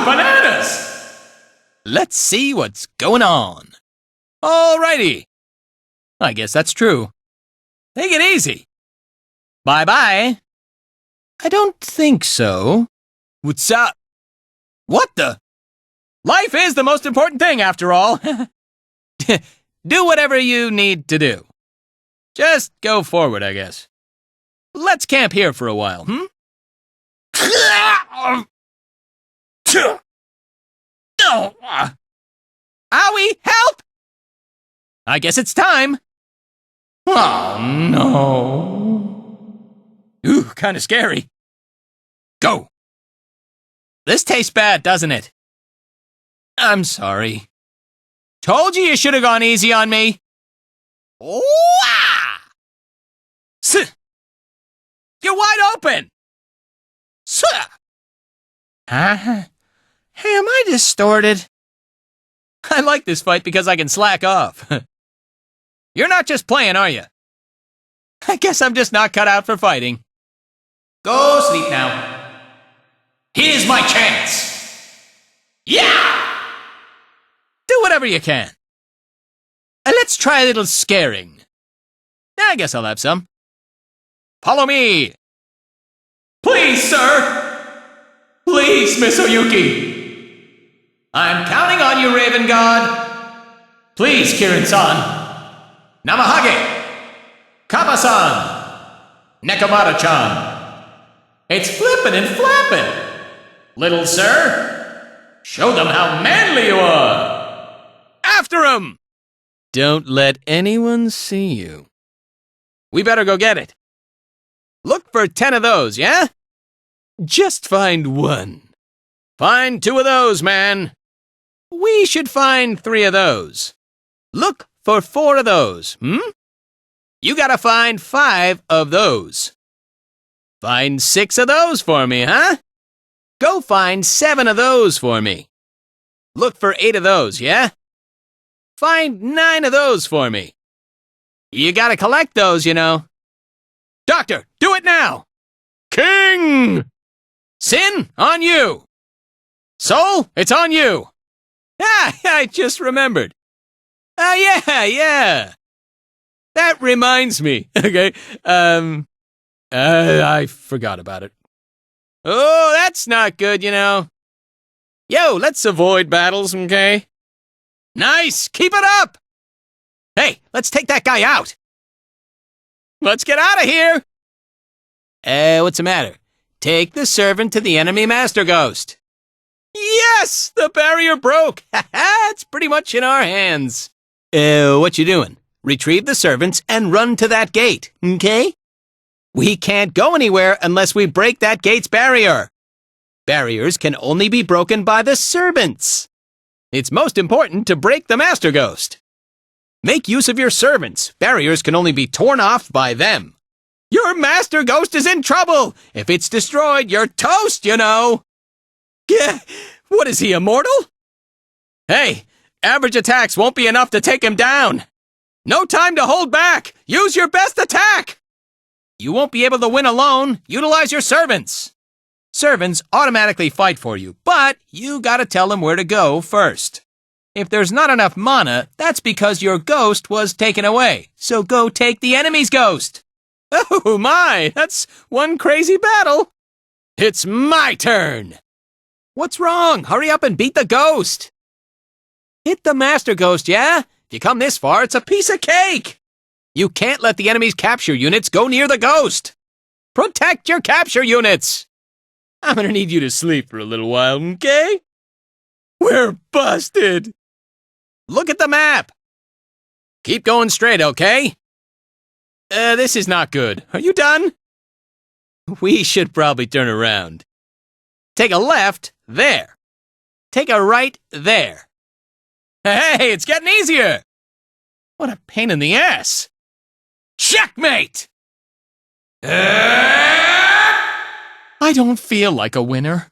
bananas! Let's see what's going on. Alrighty. I guess that's true. Take it easy. Bye-bye. I don't think so. What's up? What the? Life is the most important thing, after all. Do whatever you need to do. Just go forward, I guess. Let's camp here for a while, Owie, help! I guess it's time. Oh, no. Ooh, kind of scary. Go. This tastes bad, doesn't it? I'm sorry. Told you should have gone easy on me. You're wide open. Hey, am I distorted? I like this fight because I can slack off. You're not just playing, are you? I guess I'm just not cut out for fighting. Go sleep now. Here's my chance. Yeah! Do whatever you can. Let's try a little scaring. I guess I'll have some. Follow me. Please, sir. Please, Miss Oyuki. I'm counting on you, Raven God. Please, Kirin-san. Namahage. Kappa-san. Nekomata-chan. It's flippin' and flappin'. Little sir, show them how manly you are. After him. Don't let anyone see you. We better go get it. Look for 10 of those, yeah? Just find 1. Find 2 of those, man. We should find 3 of those. Look for 4 of those, You gotta find 5 of those. Find 6 of those for me, huh? Go find 7 of those for me. Look for 8 of those, yeah? Find 9 of those for me. You gotta collect those, you know. Doctor, do it now! King! Sin, on you! Soul, it's on you! Ah, I just remembered. Yeah. That reminds me, okay, I forgot about it. Oh, that's not good, you know. Yo, let's avoid battles, okay? Nice, keep it up! Hey, let's take that guy out! Let's get out of here! What's the matter? Take the servant to the enemy Master Ghost. Yes! The barrier broke! It's pretty much in our hands. What you doing? Retrieve the servants and run to that gate, okay? We can't go anywhere unless we break that gate's barrier. Barriers can only be broken by the servants. It's most important to break the Master Ghost. Make use of your servants. Barriers can only be torn off by them. Your Master Ghost is in trouble. If it's destroyed, you're toast, you know. Yeah, what is he, immortal? Hey, average attacks won't be enough to take him down. No time to hold back. Use your best attack. You won't be able to win alone. Utilize your servants. Servants automatically fight for you, but you gotta tell them where to go first. If there's not enough mana, that's because your ghost was taken away. So go take the enemy's ghost. Oh my, that's one crazy battle. It's my turn. What's wrong? Hurry up and beat the ghost. Hit the Master Ghost, yeah? If you come this far, it's a piece of cake. You can't let the enemy's capture units go near the ghost. Protect your capture units. I'm gonna need you to sleep for a little while, okay? We're busted. Look at the map. Keep going straight, okay? This is not good. Are you done? We should probably turn around. Take a left there. Take a right there. Hey, it's getting easier. What a pain in the ass. Checkmate! I don't feel like a winner.